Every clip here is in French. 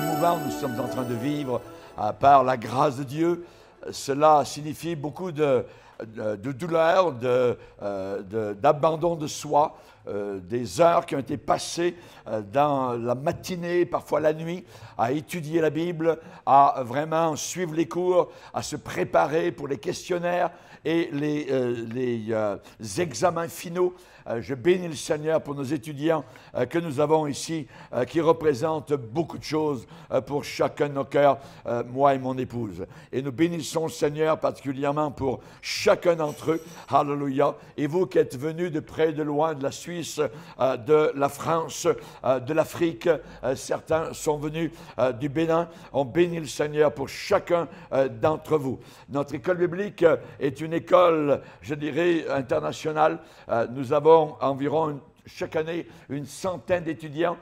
émouvant nous sommes en train de vivre par la grâce de Dieu. Cela signifie beaucoup de douleur, d'abandon de soi, des heures qui ont été passées dans la matinée, parfois la nuit, à étudier la Bible, à vraiment suivre les cours, à se préparer pour les questionnaires et les examens finaux. Je bénis le Seigneur pour nos étudiants que nous avons ici, qui représentent beaucoup de choses pour chacun de nos cœurs, moi et mon épouse. Et nous bénissons le Seigneur particulièrement pour chacun d'entre eux. Alléluia. Et vous qui êtes venus de près, de loin, de la Suisse, de la France, de l'Afrique, certains sont venus du Bénin. On bénit le Seigneur pour chacun d'entre vous. Notre école biblique est une école, je dirais, internationale. Nous avons environ chaque année une centaine d'étudiants.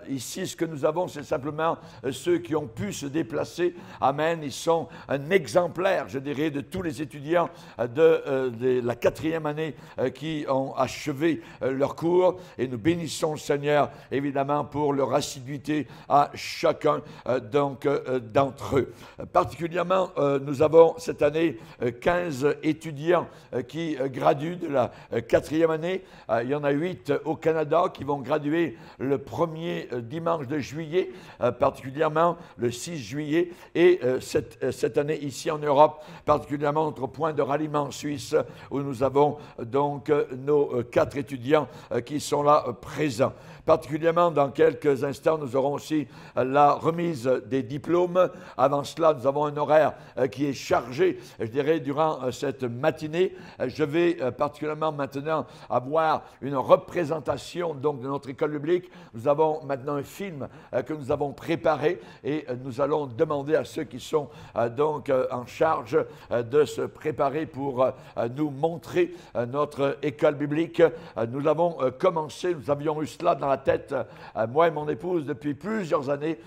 Ici, ce que nous avons, c'est simplement ceux qui ont pu se déplacer. Amen. Ils sont un exemplaire, je dirais, de tous les étudiants de la 4e année qui ont achevé leur cours. Et nous bénissons le Seigneur, évidemment, pour leur assiduité à chacun d'entre eux. Particulièrement, nous avons cette année 15 étudiants qui graduent de la 4e année. Il y en a 8 au Canada qui vont graduer le premier dimanche de juillet, particulièrement le 6 juillet, et cette année ici en Europe, particulièrement notre point de ralliement en Suisse, où nous avons donc nos 4 étudiants qui sont là présents. Particulièrement, dans quelques instants, nous aurons aussi la remise des diplômes. Avant cela, nous avons un horaire qui est chargé, je dirais, durant cette matinée. Je vais particulièrement maintenant avoir une représentation donc, de notre école biblique. Nous avons maintenant un film que nous avons préparé et nous allons demander à ceux qui sont donc en charge de se préparer pour nous montrer notre école biblique. Nous l'avons commencé, nous avions eu cela dans la tête, moi et mon épouse, depuis plusieurs années,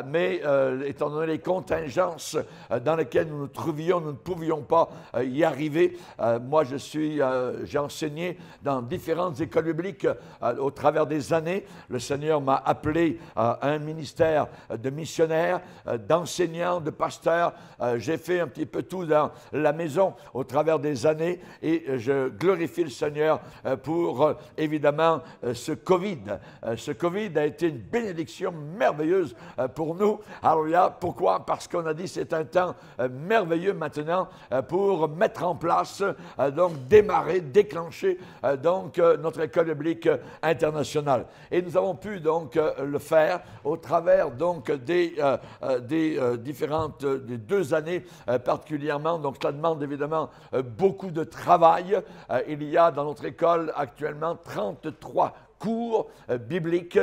mais étant donné les contingences dans lesquelles nous nous trouvions, nous ne pouvions pas y arriver. Moi, j'ai enseigné dans différentes écoles bibliques au travers des années. Le Seigneur m'a appelé à un ministère de missionnaire, d'enseignant, de pasteur. J'ai fait un petit peu tout dans la maison au travers des années et je glorifie le Seigneur pour, évidemment, ce COVID. Ce COVID a été une bénédiction merveilleuse pour nous. Alléluia. Pourquoi? Parce qu'on a dit c'est un temps merveilleux maintenant pour mettre en place, donc démarrer, déclencher donc notre école biblique internationale. Et nous avons pu donc le faire au travers donc des différentes, des 2 années particulièrement. Donc cela demande évidemment beaucoup de travail. Il y a dans notre école actuellement 33 cours bibliques,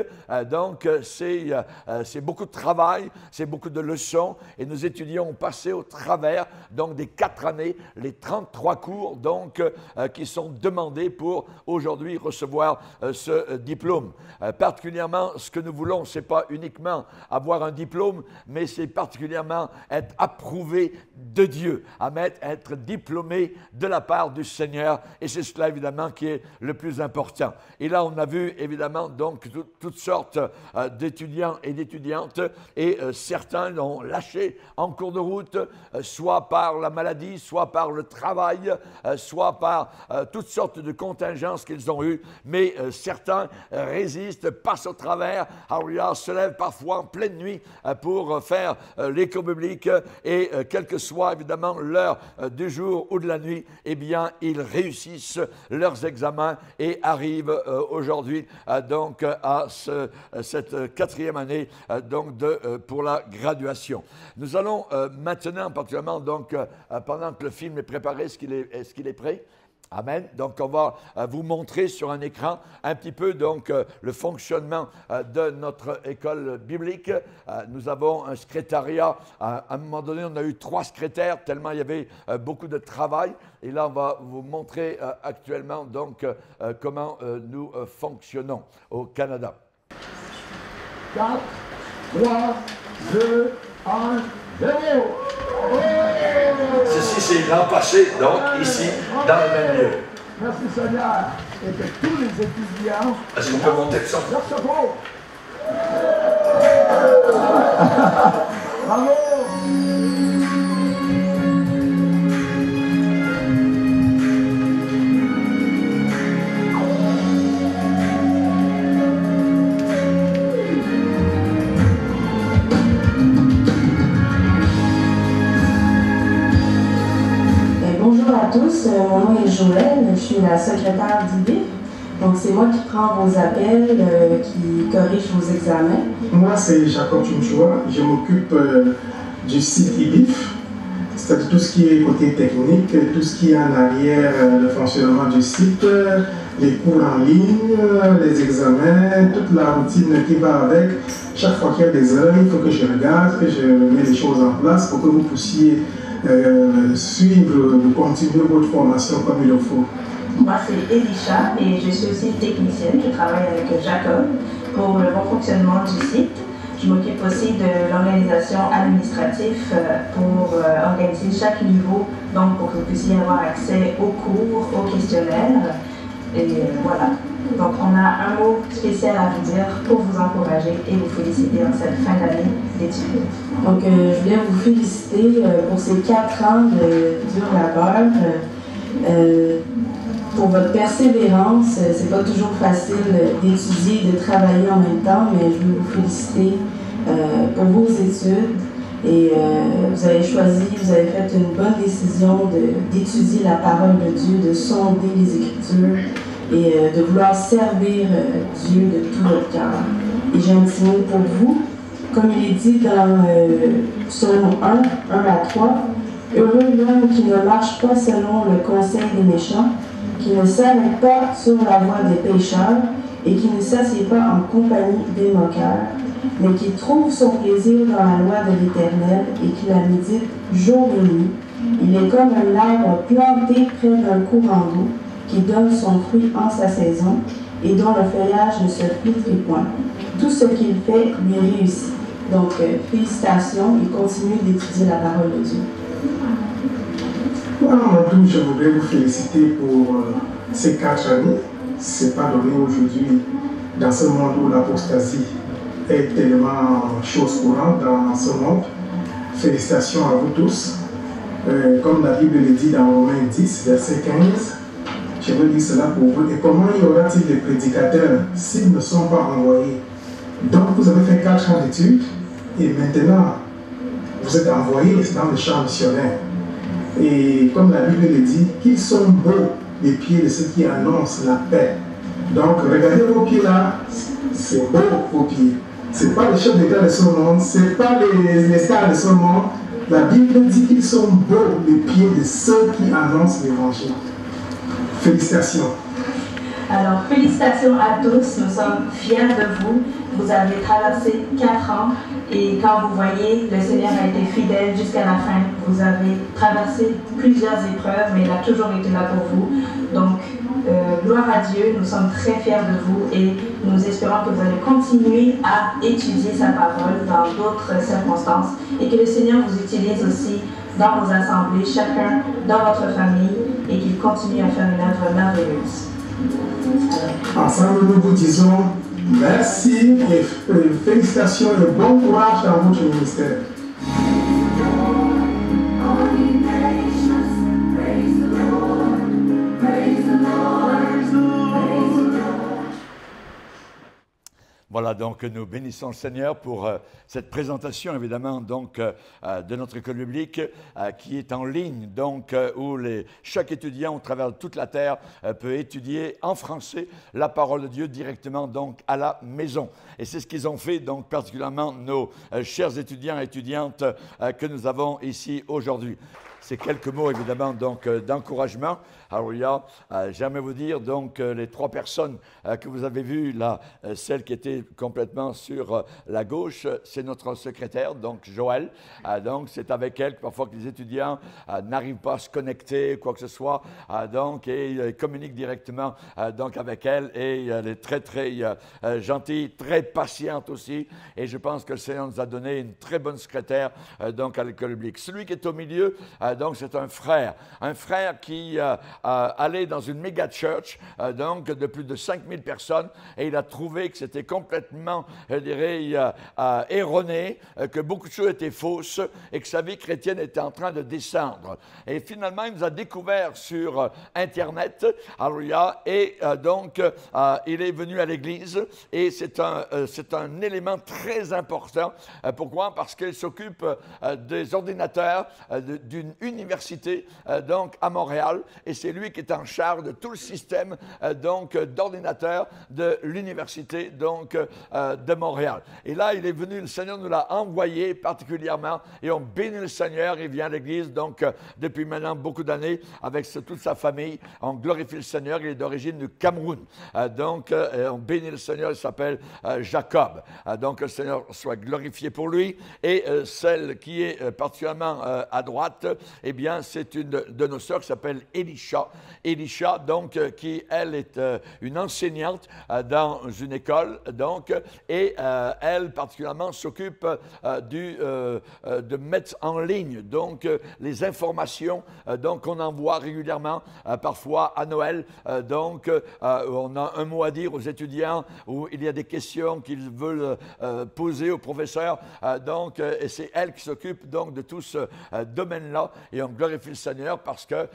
donc c'est beaucoup de travail, c'est beaucoup de leçons et nos étudiants ont passé au travers donc des 4 années, les 33 cours donc qui sont demandés pour aujourd'hui recevoir ce diplôme. Particulièrement, ce que nous voulons, c'est pas uniquement avoir un diplôme, mais c'est particulièrement être approuvé de Dieu, être diplômé de la part du Seigneur et c'est cela évidemment qui est le plus important. Et là, on a vu évidemment donc toutes sortes d'étudiants et d'étudiantes et certains l'ont lâché en cours de route, soit par la maladie, soit par le travail, soit par toutes sortes de contingences qu'ils ont eues, mais certains résistent, passent au travers, se lèvent parfois en pleine nuit pour faire les cours bibliques et quelle que soit évidemment l'heure du jour ou de la nuit, eh bien ils réussissent leurs examens et arrivent aujourd'hui donc à cette 4e année donc pour la graduation. Nous allons maintenant, particulièrement donc pendant que le film est préparé, est-ce qu'il est prêt? Amen. Donc, on va vous montrer sur un écran un petit peu donc le fonctionnement de notre école biblique. Nous avons un secrétariat. À un moment donné, on a eu 3 secrétaires tellement il y avait beaucoup de travail. Et là, on va vous montrer actuellement donc comment nous fonctionnons au Canada. 4, 3, 2, 1, 0. Ceci, c'est l'an passé, donc ici, dans le même lieu. Merci Seigneur. Et que tous les étudiants... Est-ce qu'on peut monter le son? tous, mon nom est Joël, je suis la secrétaire d'IBIF. Donc c'est moi qui prends vos appels, qui corrige vos examens. Moi c'est Jacob Chumchoua, je m'occupe du site IBIF, c'est-à-dire tout ce qui est côté technique, tout ce qui est en arrière, le fonctionnement du site, les cours en ligne, les examens, toute la routine qui va avec. Chaque fois qu'il y a des heures, il faut que je regarde, que je mets les choses en place pour que vous puissiez suivre, continuer votre formation comme il le faut. Moi, c'est Elisha et je suis aussi technicienne. Je travaille avec Jacob pour le bon fonctionnement du site. Je m'occupe aussi de l'organisation administrative pour organiser chaque niveau, donc pour que vous puissiez avoir accès aux cours, aux questionnaires. Et voilà. Donc, on a un mot spécial à vous dire pour vous encourager et vous féliciter en cette fin d'année d'études. Donc, je voulais vous féliciter pour ces 4 ans de dur labeur. Pour votre persévérance, c'est pas toujours facile d'étudier, de travailler en même temps, mais je veux vous féliciter pour vos études. Et vous avez choisi, vous avez fait une bonne décision d'étudier la parole de Dieu, de sonder les Écritures et de vouloir servir Dieu de tout votre cœur. Et j'ai un petit mot pour vous. Comme il est dit dans Psaume 1 à 3, « Heureux l'homme qui ne marche pas selon le conseil des méchants, qui ne s'arrête pas sur la voie des pécheurs et qui ne s'assied pas en compagnie des moqueurs, mais qui trouve son plaisir dans la loi de l'Éternel et qui la médite jour et nuit. Il est comme un arbre planté près d'un courant d'eau qui donne son fruit en sa saison et dont le feuillage ne se flétrit point. Tout ce qu'il fait lui réussit. » Donc, félicitations et continuez d'étudier la parole de Dieu. Moi, mon tour, je voudrais vous féliciter pour ces 4 années. Ce n'est pas donné aujourd'hui dans ce monde où l'apostasie est tellement chose courante dans ce monde. Félicitations à vous tous. Comme la Bible le dit dans Romains 10, verset 15, je veux dire cela pour vous. Et comment y aura-t-il des prédicateurs s'ils ne sont pas envoyés? Donc vous avez fait 4 ans d'études et maintenant vous êtes envoyés dans le champ missionnaire. Et comme la Bible le dit, qu'ils sont beaux les pieds de ceux qui annoncent la paix. Donc regardez vos pieds là, c'est beau vos pieds. Ce n'est pas les chefs d'État de ce monde, ce n'est pas les stars de ce monde. La Bible dit qu'ils sont beaux les pieds de ceux qui annoncent l'évangile. Félicitations. Alors, félicitations à tous, nous sommes fiers de vous. Vous avez traversé 4 ans et quand vous voyez, le Seigneur a été fidèle jusqu'à la fin. Vous avez traversé plusieurs épreuves, mais il a toujours été là pour vous. Donc, gloire à Dieu, nous sommes très fiers de vous et nous espérons que vous allez continuer à étudier sa parole dans d'autres circonstances et que le Seigneur vous utilise aussi dans vos assemblées, chacun dans votre famille et qu'il continue à faire une œuvre merveilleuse. Ensemble, nous vous disons merci et félicitations et bon courage dans votre ministère. Voilà, donc nous bénissons le Seigneur pour cette présentation, évidemment, donc, de notre école biblique qui est en ligne, donc, où chaque étudiant, au travers de toute la terre, peut étudier en français la parole de Dieu directement, donc, à la maison. Et c'est ce qu'ils ont fait, donc, particulièrement nos chers étudiants et étudiantes que nous avons ici aujourd'hui. C'est quelques mots, évidemment, donc, d'encouragement. Alléluia. J'aimerais vous dire, donc, les 3 personnes que vous avez vues, là, celle qui était complètement sur la gauche, c'est notre secrétaire, donc Joël. Donc, c'est avec elle que parfois que les étudiants n'arrivent pas à se connecter, quoi que ce soit. Donc, et ils communiquent directement donc, avec elle. Et elle est très, très gentille, très patiente aussi. Et je pense que le Seigneur nous a donné une très bonne secrétaire donc, à l'école biblique. Celui qui est au milieu, donc, c'est un frère qui allait dans une méga church, donc, de plus de 5000 personnes, et il a trouvé que c'était complètement, je dirais, erroné, que beaucoup de choses étaient fausses, et que sa vie chrétienne était en train de descendre. Et finalement, il nous a découvert sur Internet, alléluia, et donc, il est venu à l'église, et c'est un élément très important. Pourquoi? Parce qu'il s'occupe des ordinateurs d'une université donc à Montréal, et c'est lui qui est en charge de tout le système donc d'ordinateurs de l'université donc de Montréal. Et là, il est venu, le Seigneur nous l'a envoyé particulièrement, et on bénit le Seigneur. Il vient à l'Église donc depuis maintenant beaucoup d'années avec toute sa famille. On glorifie le Seigneur. Il est d'origine du Cameroun. Donc on bénit le Seigneur. Il s'appelle Jacob. Donc le Seigneur soit glorifié pour lui. Et celle qui est particulièrement à droite, eh bien c'est une de nos sœurs qui s'appelle Elisha. Elisha, donc qui elle est une enseignante dans une école, donc, et elle particulièrement s'occupe de mettre en ligne donc les informations donc qu'on envoie régulièrement, parfois à Noël. Donc on a un mot à dire aux étudiants où il y a des questions qu'ils veulent poser au professeur. Donc et c'est elle qui s'occupe donc de tout ce domaine-là, et on glorifie le Seigneur parce que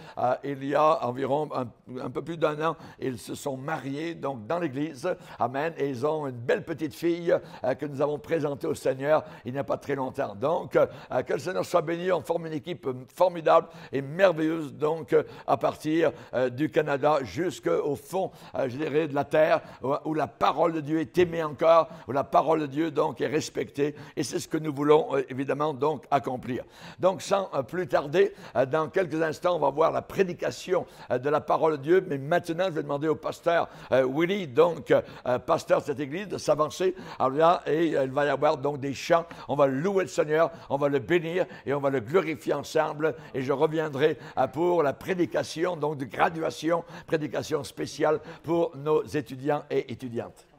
il y a environ un peu plus d'un an, ils se sont mariés donc dans l'Église. Amen. Et ils ont une belle petite fille que nous avons présentée au Seigneur il n'y a pas très longtemps. Donc, que le Seigneur soit béni. On forme une équipe formidable et merveilleuse, donc, à partir du Canada jusqu'au fond, je dirais, de la terre, où la parole de Dieu est aimée encore, où la parole de Dieu, donc, est respectée. Et c'est ce que nous voulons, évidemment, donc, accomplir. Donc, sans plus tarder, dans quelques instants, on va voir la prédication de la parole de Dieu. Mais maintenant, je vais demander au pasteur Willy, donc, pasteur de cette église, de s'avancer. Alors là, et il va y avoir donc des chants. On va louer le Seigneur, on va le bénir et on va le glorifier ensemble. Et je reviendrai pour la prédication, donc de graduation, prédication spéciale pour nos étudiants et étudiantes.